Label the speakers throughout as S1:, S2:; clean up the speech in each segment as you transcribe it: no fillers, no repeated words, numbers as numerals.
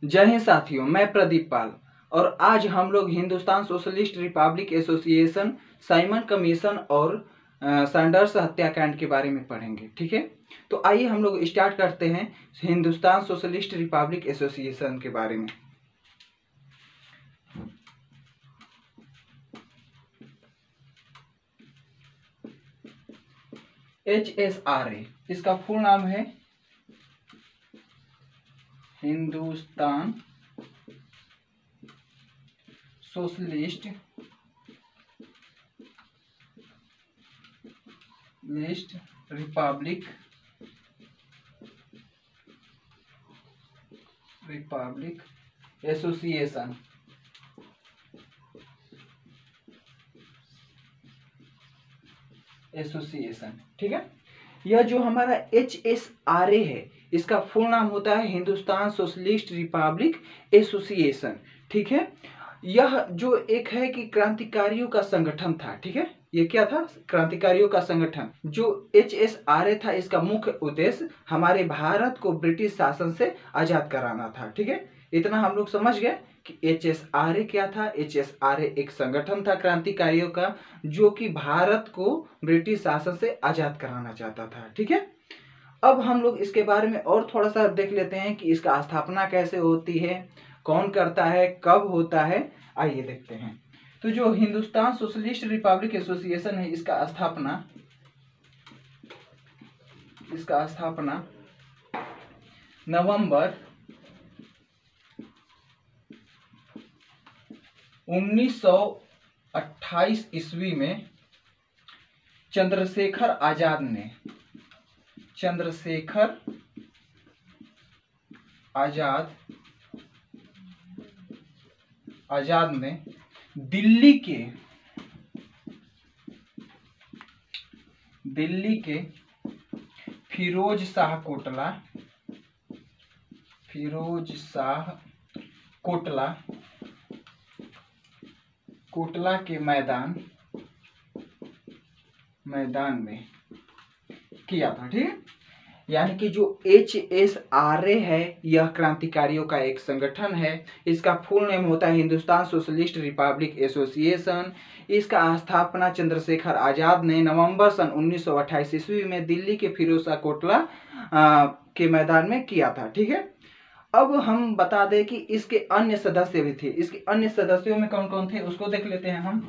S1: जय हिंद साथियों, मैं प्रदीप पाल और आज हम लोग Hindustan socialist Republic association, Simon commission और सैंडर्स हत्याकांड के बारे में पढ़ेंगे। ठीक है, तो आइए हम लोग स्टार्ट करते हैं हिंदुस्तान सोशलिस्ट रिपब्लिक एसोसिएशन के बारे में। HSRA इसका फुल नाम है हिंदुस्तान सोशलिस्ट रिपब्लिक एसोसिएशन। ठीक है, यह जो हमारा HSRA है इसका फुल नाम होता है हिंदुस्तान सोशलिस्ट रिपब्लिक एसोसिएशन। ठीक है, यह जो एक है कि क्रांतिकारियों का संगठन था। ठीक है, ये क्या था? क्रांतिकारियों का संगठन। जो HSRA था इसका मुख्य उद्देश्य हमारे भारत को ब्रिटिश शासन से आजाद कराना था। ठीक है, इतना हम लोग समझ गए कि HSRA क्या था। HSRA एक संगठन था क्रांतिकारियों का जो कि भारत को ब्रिटिश शासन से आजाद कराना चाहता था। ठीक है, अब हम लोग इसके बारे में और थोड़ा सा देख लेते हैं कि इसका स्थापना कैसे होती है, कौन करता है, कब होता है। आइए देखते हैं। तो जो हिंदुस्तान सोशलिस्ट रिपब्लिक एसोसिएशन है इसका स्थापना नवंबर 1928 ईस्वी में चंद्रशेखर आजाद ने दिल्ली के फिरोज शाह कोटला के मैदान में किया था। ठीक है, यानी कि जो HSRA है यह क्रांतिकारियों का एक संगठन है। इसका फुल नेम होता है हिंदुस्तान सोशलिस्ट रिपब्लिक एसोसिएशन। इसका स्थापना चंद्रशेखर आजाद ने नवंबर सन 1928 ईस्वी में दिल्ली के फिरोज शाह कोटला के मैदान में किया था। ठीक है, अब हम बता दें कि इसके अन्य सदस्य भी थे। इसके अन्य सदस्यों में कौन कौन थे उसको देख लेते हैं हम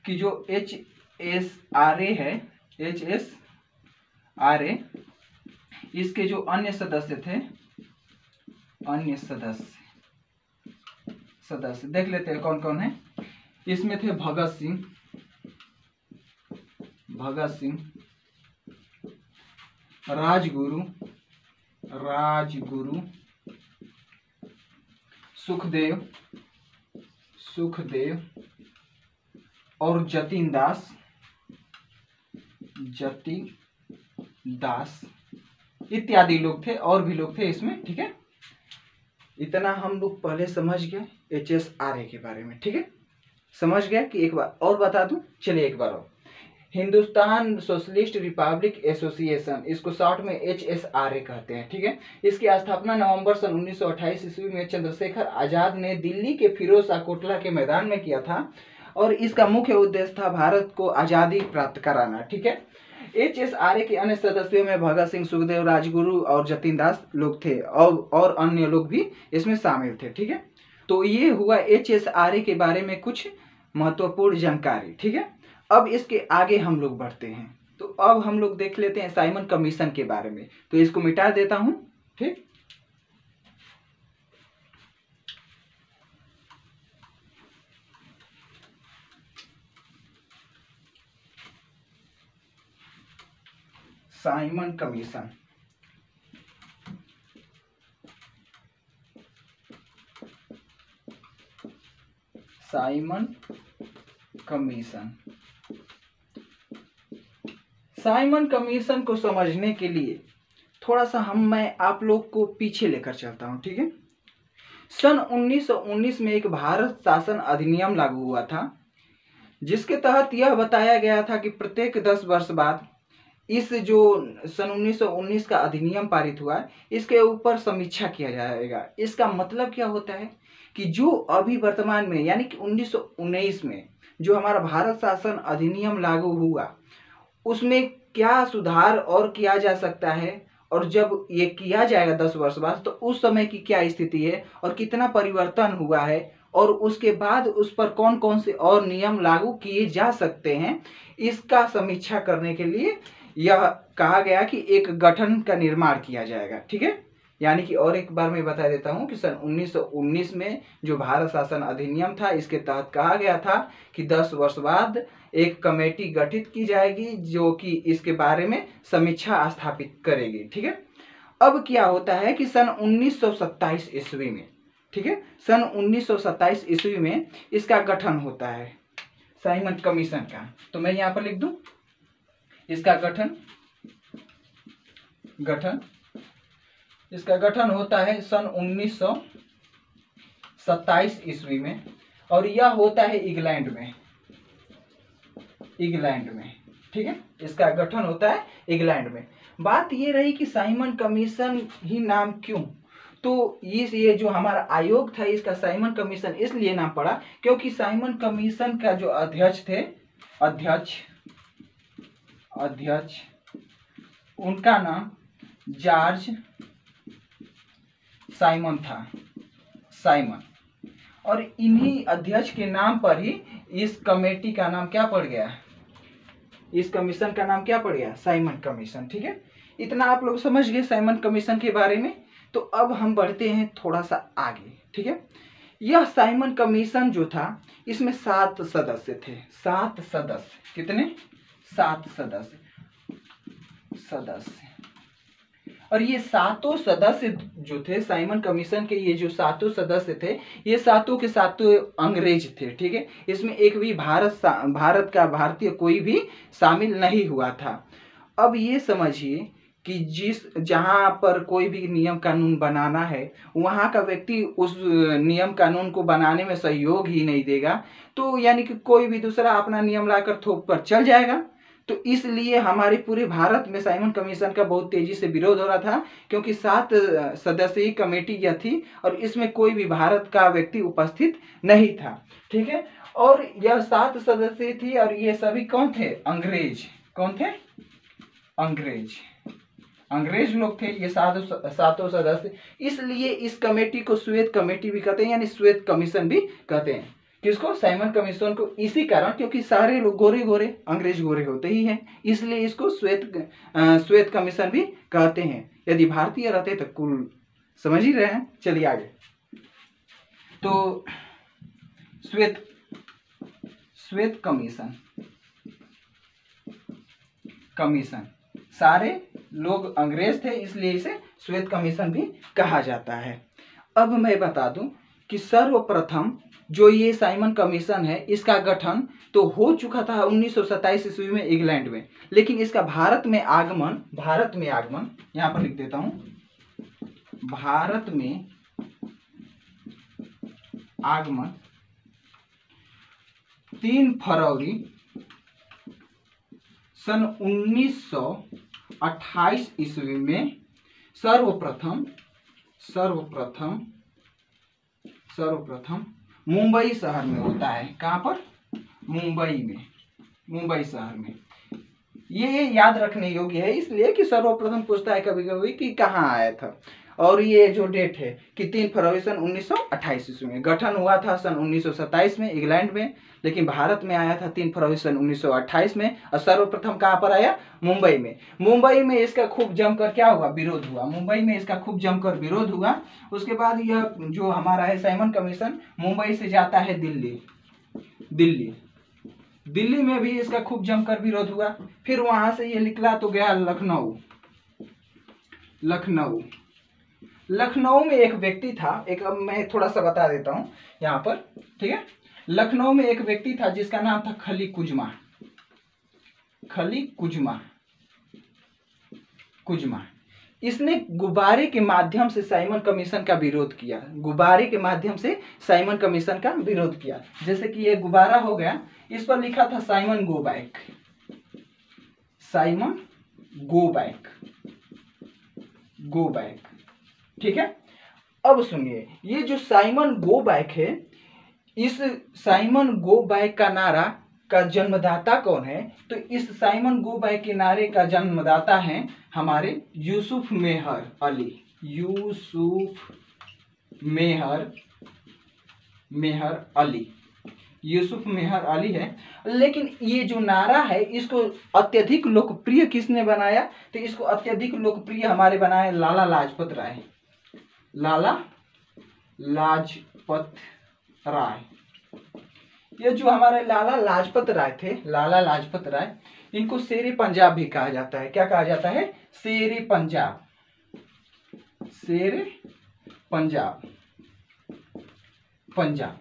S1: कि जो HSRA है, HSRA इसके जो अन्य सदस्य थे, सदस्य देख लेते हैं कौन कौन है। इसमें थे भगत सिंह, राजगुरु, सुखदेव और जतिन दास इत्यादि लोग थे, और भी लोग थे इसमें। ठीक है, इतना हम लोग पहले समझ गए HSRA के बारे में। ठीक है, समझ गए कि एक बार और बता दूं। चलिए एक बार और, हिंदुस्तान सोशलिस्ट रिपब्लिक एसोसिएशन, इसको शॉर्ट में HSRA कहते हैं। ठीक है, इसकी स्थापना नवंबर सन 1928 ईस्वी में चंद्रशेखर आजाद ने दिल्ली के फिरोज शाह कोटला के मैदान में किया था और इसका मुख्य उद्देश्य था भारत को आजादी प्राप्त कराना। ठीक है, HSRA के अन्य सदस्यों में भगत सिंह, सुखदेव, राजगुरु और जतिन दास लोग थे और अन्य लोग भी इसमें शामिल थे। ठीक है, तो ये हुआ HSRA के बारे में कुछ महत्वपूर्ण जानकारी। ठीक है, अब इसके आगे हम लोग बढ़ते हैं। तो अब हम लोग देख लेते हैं साइमन कमीशन के बारे में। तो इसको मिटा देता हूं। ठीक, साइमन कमीशन साइमन कमीशन को समझने के लिए थोड़ा सा मैं आप लोग को पीछे लेकर चलता हूं। ठीक है, सन 1919 में एक भारत शासन अधिनियम लागू हुआ था जिसके तहत यह बताया गया था कि प्रत्येक 10 वर्ष बाद इस जो सन 1919 का अधिनियम पारित हुआ है, इसके ऊपर समीक्षा किया जाएगा। इसका मतलब क्या होता है कि जो अभी वर्तमान में यानी कि 1919 में जो हमारा भारत शासन अधिनियम लागू हुआ, उसमें क्या सुधार और किया जा सकता है, और जब ये किया जाएगा 10 वर्ष बाद, तो उस समय की क्या स्थिति है और कितना परिवर्तन हुआ है, और उसके बाद उस पर कौन कौन से और नियम लागू किए जा सकते हैं, इसका समीक्षा करने के लिए यह कहा गया कि एक गठन का निर्माण किया जाएगा। ठीक है, यानी कि और एक बार मैं बता देता हूं कि सन 1919 में जो भारत शासन अधिनियम था, इसके तहत कहा गया था कि 10 वर्ष बाद एक कमेटी गठित की जाएगी जो कि इसके बारे में समीक्षा स्थापित करेगी। ठीक है, अब क्या होता है कि सन 1927 ईस्वी में, ठीक है, सन 1927 ईस्वी में इसका गठन होता है साइमन कमीशन का। तो मैं यहां पर लिख दूं इसका इसका गठन होता है सन 1927 ईस्वी में, और यह होता है इंग्लैंड में। ठीक है, इसका गठन होता है इंग्लैंड में। बात ये रही कि साइमन कमीशन ही नाम क्यों? तो ये जो हमारा आयोग था, इसका साइमन कमीशन इसलिए नाम पड़ा क्योंकि साइमन कमीशन का जो अध्यक्ष थे, अध्यक्ष उनका नाम जॉर्ज साइमन था, और इन्हीं अध्यक्ष के नाम पर ही इस कमेटी का नाम क्या पड़ गया, इस कमीशन का नाम क्या पड़ गया, साइमन कमीशन। ठीक है, इतना आप लोग समझ गए साइमन कमीशन के बारे में। तो अब हम बढ़ते हैं थोड़ा सा आगे। ठीक है, यह साइमन कमीशन जो था, इसमें 7 सदस्य थे। 7 सदस्य, कितने? 7 सदस्य। और ये 7 सदस्य जो थे साइमन कमीशन के, ये जो 7 सदस्य थे, ये 7 के 7 अंग्रेज थे। ठीक है, इसमें एक भी भारत का भारतीय कोई भी शामिल नहीं हुआ था। अब ये समझिए कि जहां पर कोई भी नियम कानून बनाना है, वहां का व्यक्ति उस नियम कानून को बनाने में सहयोग ही नहीं देगा, तो यानी कि कोई भी दूसरा अपना नियम लाकर थोप कर चल जाएगा। तो इसलिए हमारे पूरे भारत में साइमन कमीशन का बहुत तेजी से विरोध हो रहा था, क्योंकि 7 सदस्यीय कमेटी यह थी और इसमें कोई भी भारत का व्यक्ति उपस्थित नहीं था। ठीक है, और यह 7 सदस्य थी, और ये सभी कौन थे? अंग्रेज। कौन थे? अंग्रेज लोग थे ये 7 सदस्य। इसलिए इस कमेटी को श्वेत कमेटी भी कहते हैं, यानी श्वेत कमीशन भी कहते हैं। किसको? साइमन कमीशन को। इसी कारण, क्योंकि सारे लोग गोरे अंग्रेज गोरे होते ही हैं, इसलिए इसको श्वेत कमीशन भी कहते हैं। यदि भारतीय रहते तो कुल समझ ही रहे हैं। चलिए आगे। तो श्वेत कमीशन सारे लोग अंग्रेज थे, इसलिए इसे श्वेत कमीशन भी कहा जाता है। अब मैं बता दूं कि सर्वप्रथम जो ये साइमन कमीशन है, इसका गठन तो हो चुका था 1927 ईस्वी में इंग्लैंड में, लेकिन इसका भारत में आगमन यहां पर लिख देता हूं, भारत में आगमन 3 फरवरी सन 1928 ईस्वी में सर्वप्रथम मुंबई शहर में होता है। कहां पर? मुंबई शहर में। ये याद रखने योग्य है, इसलिए कि सर्वप्रथम पूछता है कभी कभी कि कहाँ आया था। और ये जो डेट है कि 3 फरवरी सन 1928 ईस्वी में। गठन हुआ था सन 1927 में इंग्लैंड में, लेकिन भारत में आया था 3 फरवरी सन 1928 में। और सर्वप्रथम कहाँ पर आया? मुंबई में। मुंबई में इसका खूब जमकर क्या हुआ? विरोध हुआ। मुंबई में इसका खूब जमकर विरोध हुआ। उसके बाद यह जो हमारा है साइमन कमीशन, मुंबई से जाता है दिल्ली में भी इसका खूब जमकर विरोध हुआ। फिर वहां से ये निकला तो गया लखनऊ में एक व्यक्ति था। अब मैं थोड़ा सा बता देता हूं यहाँ पर। ठीक है, लखनऊ में एक व्यक्ति था जिसका नाम था खली कुज्मा। इसने गुब्बारे के माध्यम से साइमन कमीशन का विरोध किया। जैसे कि ये गुब्बारा हो गया, इस पर लिखा था Simon go back. Go back, go back, ठीक है। अब सुनिए, ये जो साइमन गो बैक है, इस साइमन गो बैक का नारा का जन्मदाता कौन है? तो इस साइमन गो बैक के नारे का जन्मदाता है हमारे यूसुफ मेहर अली, यूसुफ मेहर अली, यूसुफ मेहर अली है। लेकिन ये जो नारा है इसको अत्यधिक लोकप्रिय किसने बनाया? तो इसको अत्यधिक लोकप्रिय हमारे बनाए लाला लाजपत राय, लाला लाजपत राय। ये जो हमारे लाला लाजपत राय थे, लाला लाजपत राय, इनको शेरे पंजाब भी कहा जाता है। क्या कहा जाता है? शेरे पंजाब, शेरे पंजाब, पंजाब।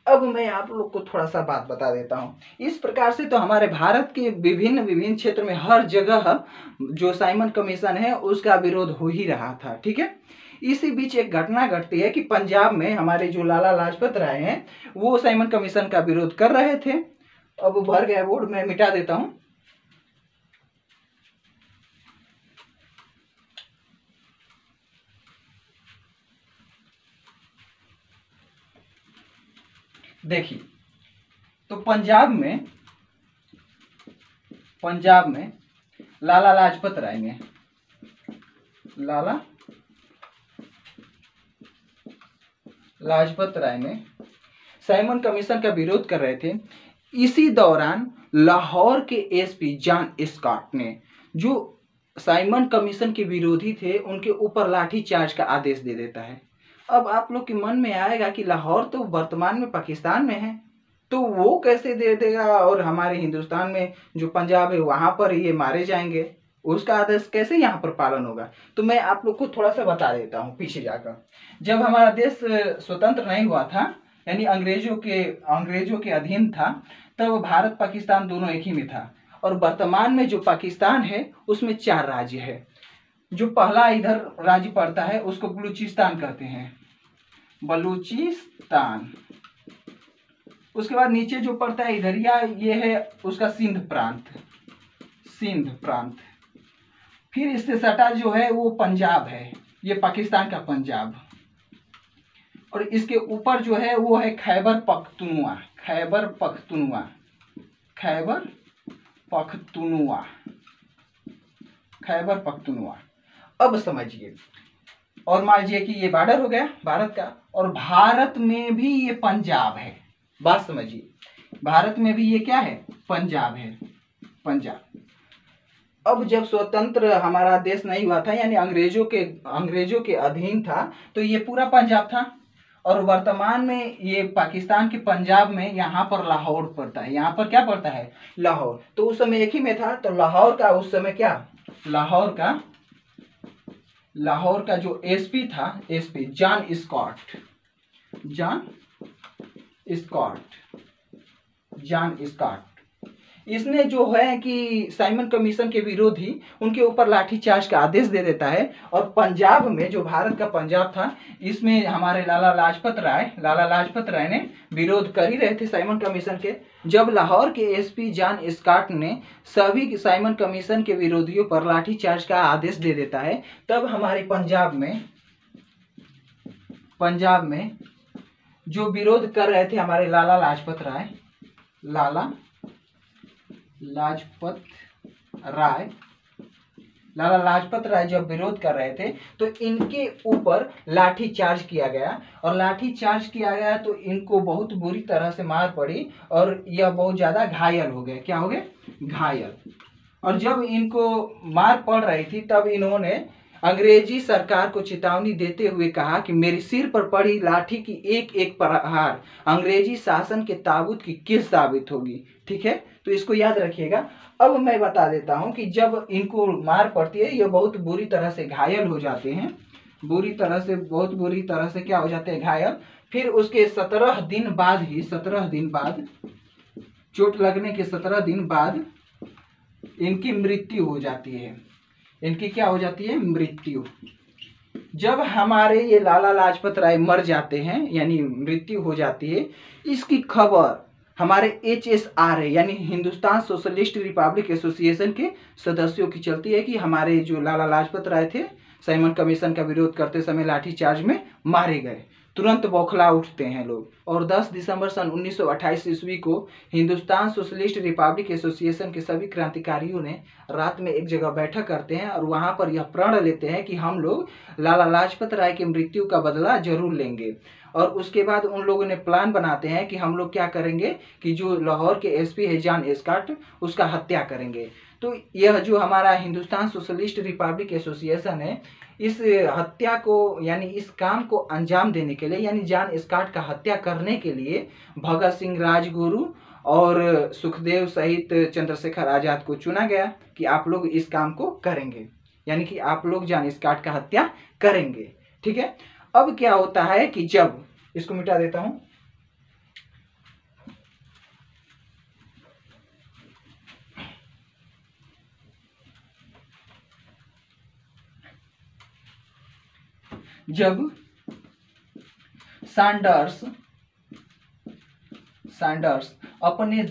S1: अब मैं आप लोग को थोड़ा सा बात बता देता हूं। इस प्रकार से तो हमारे भारत के विभिन्न विभिन्न क्षेत्र में हर जगह जो साइमन कमीशन है उसका विरोध हो ही रहा था, ठीक है। इसी बीच एक घटना घटती है कि पंजाब में हमारे जो लाला लाजपत राय हैं वो साइमन कमीशन का विरोध कर रहे थे। अब भर गया बोर्ड, मैं मिटा देता हूं। देखिए, तो पंजाब में लाला लाजपत राय ने, लाला लाजपत राय ने साइमन कमीशन का विरोध कर रहे थे। इसी दौरान लाहौर के एसपी जॉन स्कॉट ने, जो साइमन कमीशन के विरोधी थे, उनके ऊपर लाठीचार्ज का आदेश दे देता है। अब आप लोग के मन में आएगा कि लाहौर तो वर्तमान में पाकिस्तान में है, तो वो कैसे दे देगा और हमारे हिंदुस्तान में जो पंजाब है वहां पर ये मारे जाएंगे, उसका आदेश कैसे यहाँ पर पालन होगा? तो मैं आप लोग को थोड़ा सा बता देता हूँ पीछे जाकर। जब हमारा देश स्वतंत्र नहीं हुआ था, यानी अंग्रेजों के अधीन था, तब भारत पाकिस्तान दोनों एक ही में था। और वर्तमान में जो पाकिस्तान है उसमें 4 राज्य है। जो पहला इधर राज्य पड़ता है उसको बलूचिस्तान कहते हैं, बलूचिस्तान। उसके बाद नीचे जो पड़ता है इधरिया, ये है उसका सिंध प्रांत, सिंध प्रांत। फिर इससे सटा जो है वो पंजाब है, ये पाकिस्तान का पंजाब। और इसके ऊपर जो है वो है खैबर पख्तूनवा, खैबर पख्तूनवा, खैबर पख्तूनवा, खैबर पख्तूनवा। अब समझिए, और मान लीजिए कि ये बॉर्डर हो गया भारत का, और भारत में भी ये पंजाब है। बात समझिए, भारत में भी ये क्या है? पंजाब है, पंजाब। अब जब स्वतंत्र हमारा देश नहीं हुआ था, यानी अंग्रेजों के अधीन था, तो ये पूरा पंजाब था। और वर्तमान में ये पाकिस्तान के पंजाब में यहाँ पर लाहौर पड़ता है। यहाँ पर क्या पड़ता है? लाहौर। तो उस समय एक ही में था, तो लाहौर का उस समय क्या, लाहौर का जो एसपी था, एसपी जॉन स्कॉट, इसने जो है कि साइमन कमीशन के विरोधी, उनके ऊपर लाठीचार्ज का आदेश दे देता है। और पंजाब में, जो भारत का पंजाब था, इसमें हमारे लाला लाजपत राय ने विरोध कर ही रहे थे साइमन कमीशन के। जब लाहौर के एसपी जॉन स्कॉट ने सभी साइमन कमीशन के विरोधियों पर लाठीचार्ज का आदेश दे देता है, तब हमारे पंजाब में जो विरोध कर रहे थे हमारे लाला लाजपत राय जब विरोध कर रहे थे, तो इनके ऊपर लाठी चार्ज किया गया। और लाठी चार्ज किया गया तो इनको बहुत बुरी तरह से मार पड़ी और यह बहुत ज्यादा घायल हो गए। क्या हो गए? घायल। और जब इनको मार पड़ रही थी, तब इन्होंने अंग्रेजी सरकार को चेतावनी देते हुए कहा कि मेरे सिर पर पड़ी लाठी की एक एक प्रहार अंग्रेजी शासन के ताबूत की किस साबित होगी। ठीक है, तो इसको याद रखिएगा। अब मैं बता देता हूं कि जब इनको मार पड़ती है, ये बहुत बुरी तरह से घायल हो जाते हैं, बहुत बुरी तरह से क्या हो जाते हैं? घायल। फिर उसके 17 दिन बाद चोट लगने के 17 दिन बाद इनकी मृत्यु हो जाती है। इनकी क्या हो जाती है? मृत्यु। जब हमारे ये लाला लाजपत राय मर जाते हैं, यानी मृत्यु हो जाती है, इसकी खबर हमारे HSR यानी हिंदुस्तान सोशलिस्ट रिपब्लिक एसोसिएशन के सदस्यों की चलती है कि हमारे जो लाला लाजपत राय थे साइमन कमीशन का विरोध करते समय लाठीचार्ज में मारे गए। तुरंत बौखला उठते हैं लोग और 10 दिसंबर सन 1928 ईस्वी को हिंदुस्तान सोशलिस्ट रिपब्लिक एसोसिएशन के सभी क्रांतिकारियों ने रात में एक जगह बैठक करते हैं और वहां पर यह प्रण लेते हैं कि हम लोग लाला लाजपत राय की मृत्यु का बदला जरूर लेंगे। और उसके बाद उन लोगों ने प्लान बनाते हैं कि हम लोग क्या करेंगे कि जो लाहौर के एसपी है जॉन एस्कॉट उसका हत्या करेंगे। तो यह जो हमारा हिंदुस्तान सोशलिस्ट रिपब्लिक एसोसिएशन है इस हत्या को यानी इस काम को अंजाम देने के लिए यानी जॉन एस्कॉट का हत्या करने के लिए भगत सिंह, राजगुरु और सुखदेव सहित चंद्रशेखर आजाद को चुना गया कि आप लोग इस काम को करेंगे, यानी कि आप लोग जॉन एस्कॉट का हत्या करेंगे। ठीक है। अब क्या होता है कि जब इसको मिटा देता हूं, जब सैंडर्स अपने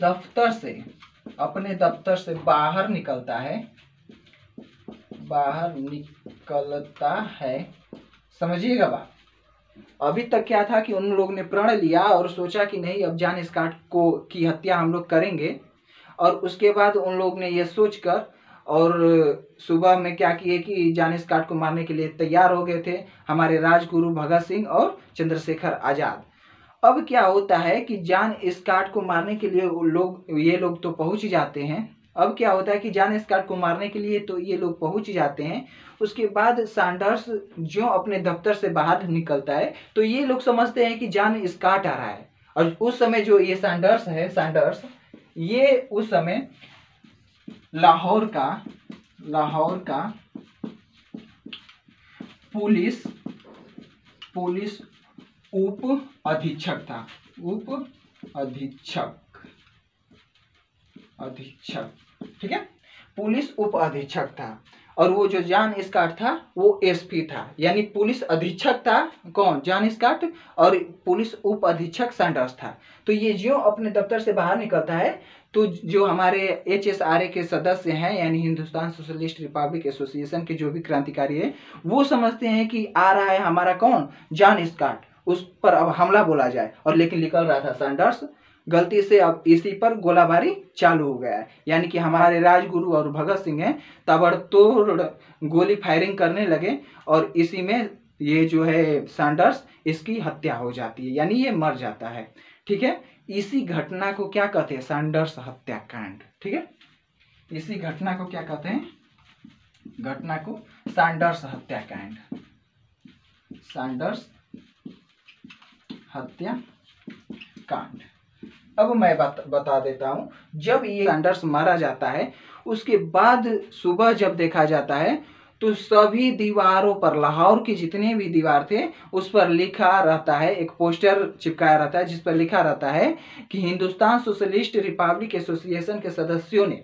S1: दफ्तर से बाहर निकलता है, समझिएगा बात। अभी तक क्या था कि उन लोगों ने प्रण लिया और सोचा कि नहीं अब जॉन एस्कॉट की हत्या हम लोग करेंगे, और उसके बाद उन लोग ने ये सोचकर और सुबह में क्या किए कि जॉन एस्कॉट को मारने के लिए तैयार हो गए थे हमारे राजगुरु भगत सिंह और चंद्रशेखर आजाद। अब क्या होता है कि जॉन एस्कॉट को मारने के लिए ये लोग तो पहुंच जाते हैं। अब क्या होता है कि जॉन एस्कॉट को मारने के लिए तो ये लोग पहुंच जाते हैं। उसके बाद सैंडर्स जो अपने दफ्तर से बाहर निकलता है तो ये लोग समझते हैं कि जॉन एस्कॉट आ रहा है। और उस समय जो ये सैंडर्स ये उस समय लाहौर का पुलिस उप अधीक्षक था, ठीक है, पुलिस उप अधीक्षक था। और वो जो जॉन एस्कॉट था वो एसपी था, यानी पुलिस अधीक्षक था कौन, जॉन एस्कॉट, और पुलिस उप अधीक्षक सैंडर्स था। तो ये जो अपने दफ्तर से बाहर निकलता है तो जो हमारे HSRA के सदस्य हैं यानी हिंदुस्तान सोशलिस्ट रिपब्लिक एसोसिएशन के जो भी क्रांतिकारी है वो समझते हैं कि आ रहा है हमारा कौन, जॉन एस्कॉट, उस पर अब हमला बोला जाए। और लेकिन निकल रहा था सैंडर्स, गलती से अब इसी पर गोलाबारी चालू हो गया है। यानी कि हमारे राजगुरु और भगत सिंह हैं ताबड़तोड़ गोली फायरिंग करने लगे और इसी में ये जो है सैंडर्स इसकी हत्या हो जाती है, यानी ये मर जाता है। ठीक है। इसी घटना को क्या कहते हैं, सैंडर्स हत्याकांड। ठीक है। इसी घटना को क्या कहते हैं, घटना को सैंडर्स हत्याकांड, सैंडर्स हत्याकांड। अब मैं बता देता हूं, जब ये सैंडर्स मारा जाता है उसके बाद सुबह जब देखा जाता है तो सभी दीवारों पर, लाहौर की जितने भी दीवार थे उस पर लिखा रहता है, एक पोस्टर चिपकाया रहता है जिस पर लिखा रहता है कि हिंदुस्तान सोशलिस्ट रिपब्लिक एसोसिएशन के सदस्यों ने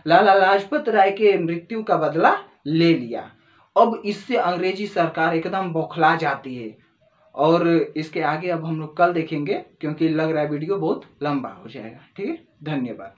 S1: लाला लाजपत राय के मृत्यु का बदला ले लिया। अब इससे अंग्रेजी सरकार एकदम बौखला जाती है। और इसके आगे अब हम लोग कल देखेंगे क्योंकि लग रहा है वीडियो बहुत लंबा हो जाएगा। ठीक है, धन्यवाद।